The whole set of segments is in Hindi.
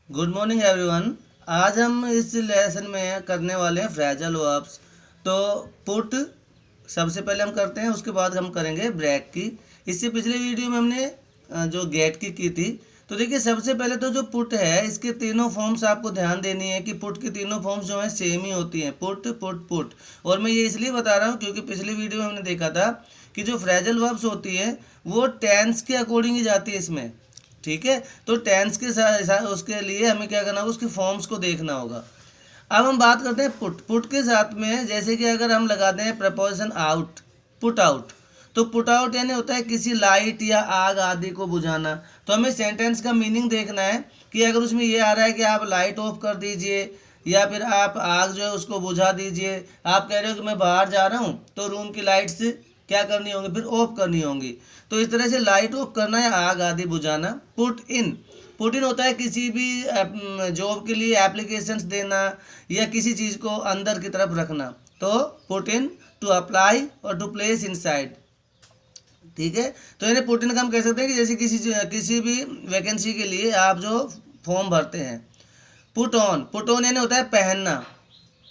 Good morning everyone. आज हम इस लेसन में करने वाले हैं फ्रेजल वर्ब्स। तो पुट सबसे पहले हम करते हैं, उसके बाद हम करेंगे ब्रेक की। इससे पिछले वीडियो में हमने जो गेट की थी। तो देखिए, सबसे पहले तो जो पुट है, इसके तीनों फॉर्म्स आपको ध्यान देनी है कि पुट की तीनों फॉर्म्स जो हैं सेम ही होती हैं, पुट पुट पुट। और मैं ये इसलिए बता रहा हूँ क्योंकि पिछली वीडियो में हमने देखा था कि जो फ्रेजल वर्ब्स होती है वो टेंस के अकॉर्डिंग ही जाती है इसमें। ठीक है, तो टेंस के साथ उसके लिए हमें क्या करना होगा, उसके फॉर्म्स को देखना होगा। अब हम बात करते हैं पुट। पुट के साथ में जैसे कि अगर हम लगाते हैं प्रपोजिशन आउट, पुट आउट, तो पुट आउट यानी होता है किसी लाइट या आग आदि को बुझाना। तो हमें सेंटेंस का मीनिंग देखना है कि अगर उसमें ये आ रहा है कि आप लाइट ऑफ कर दीजिए या फिर आप आग जो है उसको बुझा दीजिए। आप कह रहे हो कि मैं बाहर जा रहा हूँ तो रूम की लाइट्स क्या करनी होंगी, फिर ऑफ करनी होंगी। तो इस तरह से लाइट ऑफ करना या आग आदि बुझाना। पुट इन, पुट इन होता है किसी भी जॉब के लिए एप्लीकेशंस देना या किसी चीज़ को अंदर की तरफ रखना। तो पुट इन, टू अप्लाई और टू प्लेस इनसाइड। ठीक है, तो यानी पुट इन का हम कह सकते हैं कि जैसे किसी भी वैकेंसी के लिए आप जो फॉर्म भरते हैं। पुट ऑन, पुट ऑन यानी होता है पहनना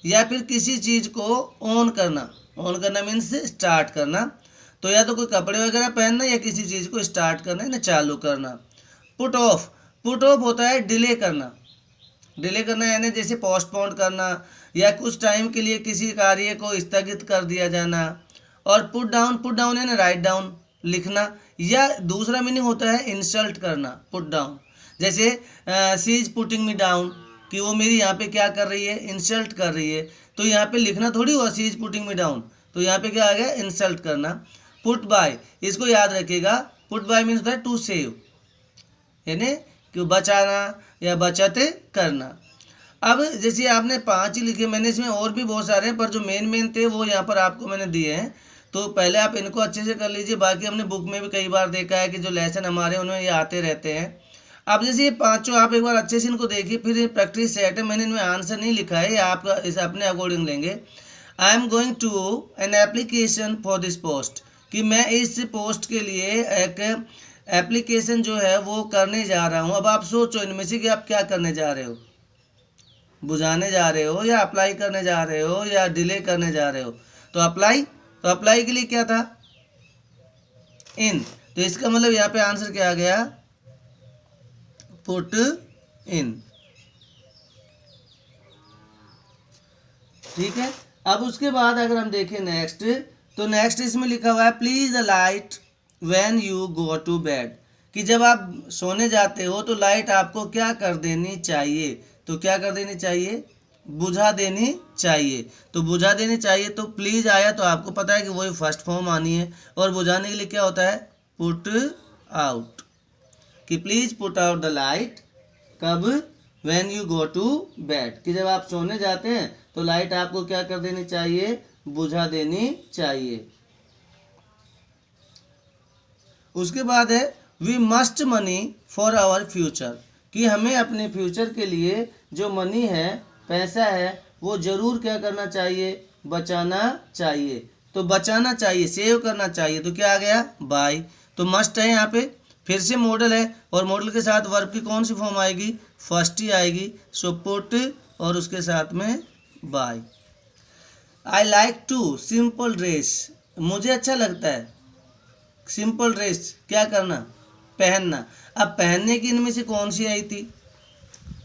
या फिर किसी चीज़ को ऑन करना। ऑन करना मीन्स स्टार्ट करना। तो या तो कोई कपड़े वगैरह पहनना या किसी चीज़ को स्टार्ट करना यानी चालू करना। पुट ऑफ, पुट ऑफ होता है डिले करना। डिले करना यानी जैसे पोस्टपोन करना या कुछ टाइम के लिए किसी कार्य को स्थगित कर दिया जाना। और पुट डाउन, पुट डाउन यानी राइट डाउन, लिखना। या दूसरा मीनिंग होता है इंसल्ट करना, पुट डाउन। जैसे सी इज पुटिंग मी डाउन, कि वो मेरी यहाँ पे क्या कर रही है, इंसल्ट कर रही है। तो यहाँ पे लिखना थोड़ी हुआ सी इज पुटिंग मी डाउन, तो यहाँ पे क्या आ गया, इंसल्ट करना। पुट बाय, इसको याद रखिएगा, पुट बाय मीन्स होता है टू सेव, यानी कि बचाना या बचत करना। अब जैसे आपने 5 ही लिखे, मैंने इसमें और भी बहुत सारे हैं पर जो मेन मेन थे वो यहाँ पर आपको मैंने दिए हैं। तो पहले आप इनको अच्छे से कर लीजिए। बाकी हमने बुक में भी कई बार देखा है कि जो लेसन हमारे उनमें ये आते रहते हैं। अब जैसे ये पांचों आप एक बार अच्छे से इनको देखिए, फिर ये प्रैक्टिस सेट है, मैंने इनमें आंसर नहीं लिखा है, ये आप इस अपने अकॉर्डिंग लेंगे। I am going to an application for this post, कि मैं इस पोस्ट के लिए एक एप्लीकेशन जो है वो करने जा रहा हूँ। अब आप सोचो इनमें से कि आप क्या करने जा रहे हो, बुझाने जा रहे हो या अप्लाई करने जा रहे हो या डिले करने जा रहे हो। तो अप्लाई, तो अप्लाई के लिए क्या था, इन। तो इसका मतलब यहाँ पे आंसर क्या आ गया, पुट इन। ठीक है, अब उसके बाद अगर हम देखें नेक्स्ट, तो नेक्स्ट इसमें लिखा हुआ है please the light when you go to bed, कि जब आप सोने जाते हो तो लाइट आपको क्या कर देनी चाहिए। तो क्या कर देनी चाहिए, बुझा देनी चाहिए। तो बुझा देनी चाहिए, तो प्लीज आया तो आपको पता है कि वही फर्स्ट फॉर्म आनी है। और बुझाने के लिए क्या होता है, पुट आउट, कि please put out the light, कब, when you go to bed, कि जब आप सोने जाते हैं तो लाइट आपको क्या कर देनी चाहिए, बुझा देनी चाहिए। उसके बाद है we must money for our future, कि हमें अपने फ्यूचर के लिए जो मनी है, पैसा है, वो जरूर क्या करना चाहिए, बचाना चाहिए। तो बचाना चाहिए, सेव करना चाहिए, तो क्या आ गया, बाय। तो मस्ट है यहाँ पे, फिर से मॉडल है और मॉडल के साथ वर्ब की कौन सी फॉर्म आएगी, फर्स्ट ही आएगी। सो पुट और उसके साथ में बाय। I like to simple dress, मुझे अच्छा लगता है सिंपल ड्रेस क्या करना, पहनना। अब पहनने की इनमें से कौन सी आई थी,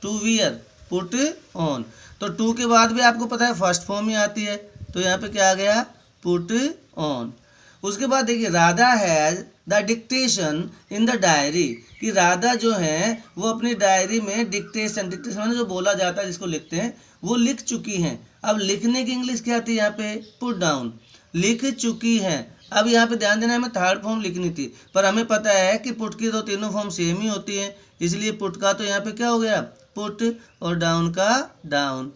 टू वियर, पुट ऑन। तो टू के बाद भी आपको पता है फर्स्ट फॉर्म ही आती है, तो यहाँ पे क्या आ गया, पुट ऑन। उसके बाद देखिए Radha has the dictation in the diary, कि राधा जो है वो अपनी डायरी में डिक्टेशन, डिक्टेशन माने जो बोला जाता है जिसको लिखते हैं, वो लिख चुकी हैं। अब लिखने की इंग्लिश क्या थी यहाँ पे, पुट डाउन, लिख चुकी हैं। अब यहाँ पे ध्यान देना, हमें थर्ड फॉर्म लिखनी थी पर हमें पता है कि पुट की तो तीनों फॉर्म सेम ही होती हैं, इसलिए पुट का तो यहाँ पे क्या हो गया, पुट, और डाउन का डाउन।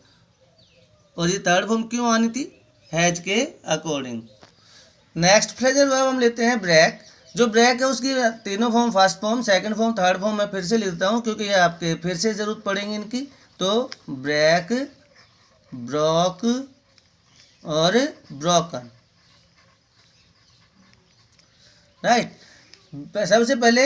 और ये थर्ड फॉर्म क्यों आनी थी, हैज के अकॉर्डिंग। नेक्स्ट फ्रेजल वर्ब हम लेते हैं ब्रेक। जो ब्रेक है उसकी तीनों form, first form, second form, third form मैं फिर से लिखता हूँ क्योंकि ये आपके फिर से जरूरत पड़ेगी इनकी। तो ब्रेक, ब्रॉक और ब्रोकन, राइट। सबसे पहले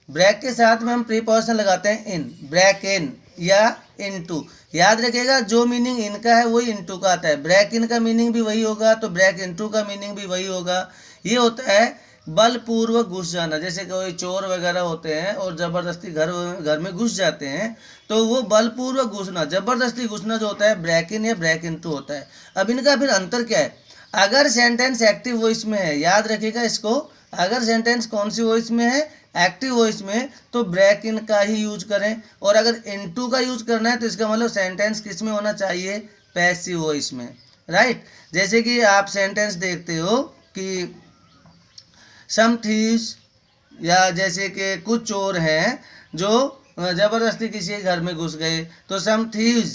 ब्रेक के साथ में हम प्रीपोजिशन लगाते हैं इन, ब्रेक इन, या इनटू। याद रखिएगा जो मीनिंग इनका है वही इनटू का आता है। ब्रेक इन का मीनिंग भी वही होगा तो ब्रेक इनटू का मीनिंग भी वही होगा। ये होता है बलपूर्वक घुस जाना। जैसे कोई चोर वगैरह होते हैं और ज़बरदस्ती घर में घुस जाते हैं तो वो बलपूर्वक घुसना, ज़बरदस्ती घुसना जो होता है ब्रेक इन या ब्रेक इनटू होता है। अब इनका फिर अंतर क्या है? अगर सेंटेंस एक्टिव वॉइस में है, याद रखिएगा इसको, अगर सेंटेंस कौन सी वॉइस में है? एक्टिव वॉइस में, तो ब्रेक इन का ही यूज करें। और अगर इनटू का यूज करना है तो इसका मतलब सेंटेंस किस में होना चाहिए? पैसिव वॉइस में, राइट। जैसे कि आप सेंटेंस देखते हो कि सम थीव्स, या जैसे कि कुछ चोर हैं जो ज़बरदस्ती किसी के घर में घुस गए, तो सम थीव्स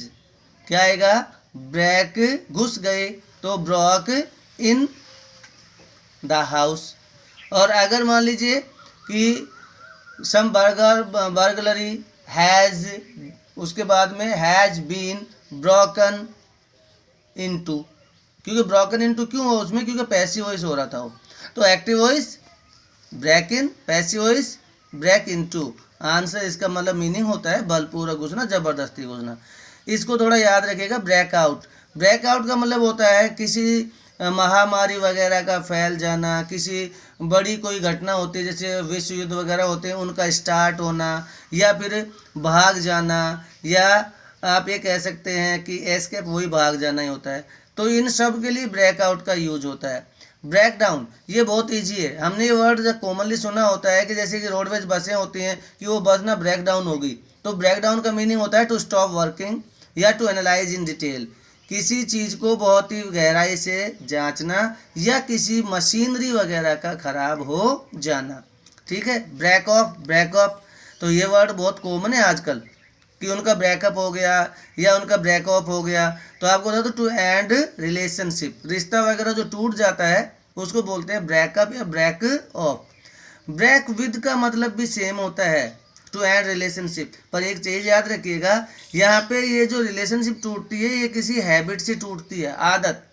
क्या आएगा? ब्रेक, घुस गए तो ब्रोक इन द हाउस। और अगर मान लीजिए कि सम बर्गलरी हैज़, उसके बाद में हैज़ बीन ब्रोकन इनटू, क्योंकि ब्रोकन इनटू क्यों हो उसमें? क्योंकि पैसिव वॉइस हो रहा था वो। तो active voice break in, passive voice break into. Answer इसका मतलब मीनिंग होता है बलपूर्वक घुसना, जबरदस्ती घुसना। इसको थोड़ा याद रखिएगा। ब्रेकआउट, ब्रेकआउट का मतलब होता है किसी महामारी वगैरह का फैल जाना, किसी बड़ी कोई घटना होती है जैसे विश्व युद्ध वगैरह होते हैं उनका स्टार्ट होना, या फिर भाग जाना, या आप ये कह सकते हैं कि एस्केप, वही भाग जाना ही होता है। तो इन सब के लिए ब्रेकआउट का यूज होता है। ब्रेक डाउन, ये बहुत ईजी है। हमने ये वर्ड कॉमनली सुना होता है कि जैसे कि रोडवेज बसें होती हैं कि वो बस ना ब्रेक डाउन हो गई, तो ब्रेक डाउन का मीनिंग होता है टू स्टॉप वर्किंग या टू एनालाइज इन डिटेल। किसी चीज़ को बहुत ही गहराई से जांचना या किसी मशीनरी वगैरह का खराब हो जाना, ठीक है। ब्रेक ऑफ, ब्रेकअप, तो ये वर्ड बहुत कॉमन है आजकल कि उनका ब्रेकअप हो गया या उनका ब्रेक ऑफ हो गया। तो आपको बता दो टू एंड रिलेशनशिप, रिश्ता वगैरह जो टूट जाता है उसको बोलते हैं ब्रेकअप या ब्रेक ऑफ। ब्रेक विद का मतलब भी सेम होता है, टू एंड रिलेशनशिप। पर एक चीज़ याद रखिएगा, यहाँ पे ये जो रिलेशनशिप टूटती है ये किसी हैबिट से टूटती है, आदत,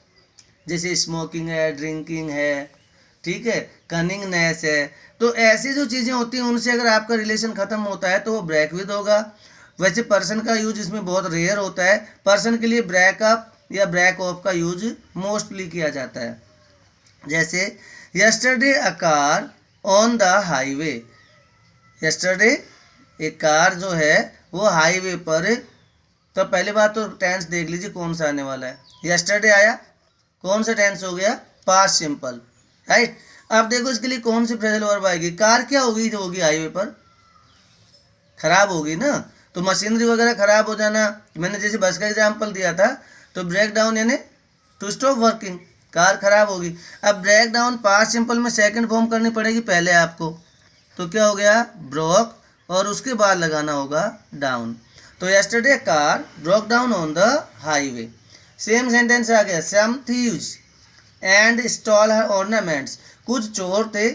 जैसे स्मोकिंग है, ड्रिंकिंग है, ठीक है, कनिंगनेस है। तो ऐसी जो चीज़ें होती हैं उनसे अगर आपका रिलेशन ख़त्म होता है तो वो ब्रेक विद होगा। वैसे पर्सन का यूज इसमें बहुत रेयर होता है। पर्सन के लिए ब्रेकअप या ब्रेक ऑफ का यूज मोस्टली किया जाता है। जैसे yesterday a car on the highway, yesterday एक कार जो है वो हाईवे पर, तो पहली बात तो टेंस देख लीजिए कौन सा आने वाला है। यस्टरडे आया, कौन सा टेंस हो गया? Past simple, right. अब देखो इसके लिए कौन सी फ्रेजल वर्ब आएगी? कार क्या होगी जो होगी हाईवे पर? खराब होगी ना, तो मशीनरी वगैरह खराब हो जाना। मैंने जैसे बस का एग्जाम्पल दिया था, तो ब्रेक डाउन यानी टू स्टॉप वर्किंग, कार खराब होगी। अब ब्रेक डाउन पास्ट सिंपल में सेकंड फॉर्म करनी पड़ेगी पहले आपको, तो क्या हो गया? ब्रोक, और उसके बाद लगाना होगा डाउन। तो yesterday car broke down on the highway. Same sentence आ गया, some thieves and stole her ornaments, कुछ चोर थे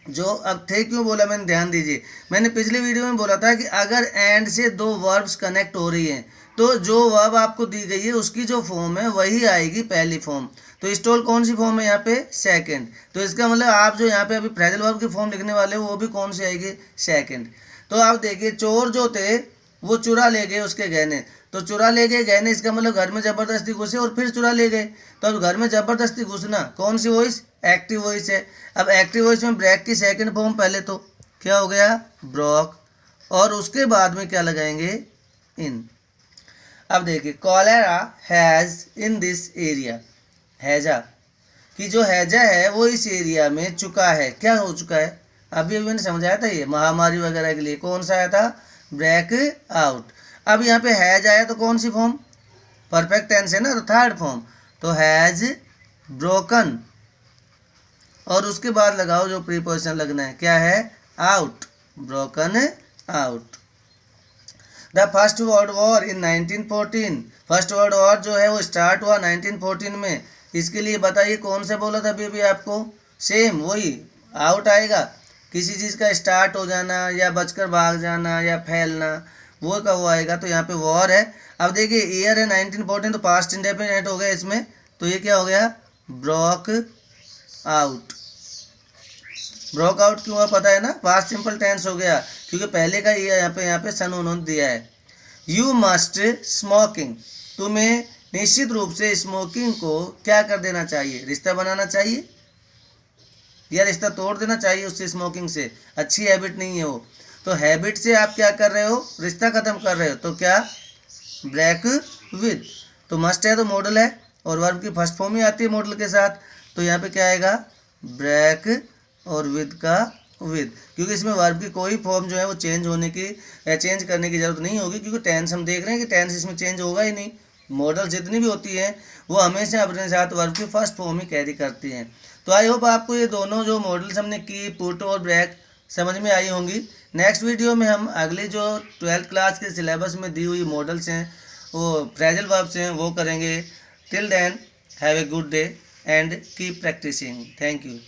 जो, अब थे क्यों बोला मैंने, ध्यान दीजिए। मैंने पिछले वीडियो में बोला था कि अगर एंड से दो वर्ब्स कनेक्ट हो रही हैं तो जो वर्ब आपको दी गई है उसकी जो फॉर्म है वही आएगी पहली फॉर्म। तो स्टॉल कौन सी फॉर्म है यहाँ पे? सेकंड। तो इसका मतलब आप जो यहाँ पे अभी फ्रेजल वर्ब की फॉर्म लिखने वाले हो वो भी कौन सी आएगी? सेकंड। तो आप देखिए चोर जो थे वो चुरा ले गए उसके गहने, तो चुरा ले गए गहने, इसका मतलब घर में ज़बरदस्ती घुसे और फिर चुरा ले गए। तो अब घर में ज़बरदस्ती घुसना कौन सी वॉइस? एक्टिव वॉइस है। अब एक्टिव वॉइस में ब्रेक की सेकंड फॉर्म पहले, तो क्या हो गया? ब्रोक, और उसके बाद में क्या लगाएंगे? इन। अब देखिए cholera has in this area, हैजा कि जो हैजा है वो इस एरिया में चुका है। क्या हो चुका है? अभी मैंने समझाया था, ये महामारी वगैरह के लिए कौन सा आया था? Break out. अब यहाँ पे हैज आया तो कौन सी फॉर्म? परफेक्ट टेंस है ना, तो थर्ड फॉर्म, तो हैज ब्रोकन, और उसके बाद लगाओ जो प्रीपोजिशन लगना है, क्या है? Out, broken out. The first world war in 1914, first world war जो है वो स्टार्ट हुआ 1914 में। इसके लिए बताइए कौन सा बोला था अभी आपको? सेम वही, आउट आएगा। किसी चीज़ का स्टार्ट हो जाना या बचकर भाग जाना या फैलना, वो का वो आएगा। तो यहाँ पे वॉर है। अब देखिए ईयर है 1914, तो पास्ट इंडेफिनिट हो गया इसमें, तो ये क्या हो गया? Broke out. ब्रोक आउट क्यों हुआ पता है ना? पास्ट सिंपल टेंस हो गया क्योंकि पहले का यहाँ पे सन उन्होंने दिया है। यू मस्ट स्मोकिंग, तुम्हें निश्चित रूप से स्मोकिंग को क्या कर देना चाहिए, रिश्ता बनाना चाहिए या रिश्ता तोड़ देना चाहिए उससे, स्मोकिंग से। अच्छी हैबिट नहीं है वो। तो हैबिट से आप क्या कर रहे हो, रिश्ता ख़त्म कर रहे हो, तो क्या ब्रेक विद। तो मस्ट है तो मॉडल है और वर्ब की फर्स्ट फॉर्म ही आती है मॉडल के साथ। तो यहाँ पे क्या आएगा, ब्रेक और विद का विद, क्योंकि इसमें वर्ब की कोई फॉर्म जो है वो चेंज होने की या चेंज करने की ज़रूरत नहीं होगी, क्योंकि टेंस हम देख रहे हैं कि टेंस इसमें चेंज होगा ही नहीं। मॉडल जितनी भी होती हैं वो हमेशा अपने साथ वर्ब की फर्स्ट फॉर्म ही कैरी करती हैं। तो आई होप आपको ये दोनों जो मॉडल्स हमने की, पुट और ब्रेक, समझ में आई होंगी। नेक्स्ट वीडियो में हम अगली जो 12th क्लास के सिलेबस में दी हुई मॉडल्स हैं, वो फ्रेजल वर्ब्स हैं, वो करेंगे। Till then have a good day and keep practising. Thank you.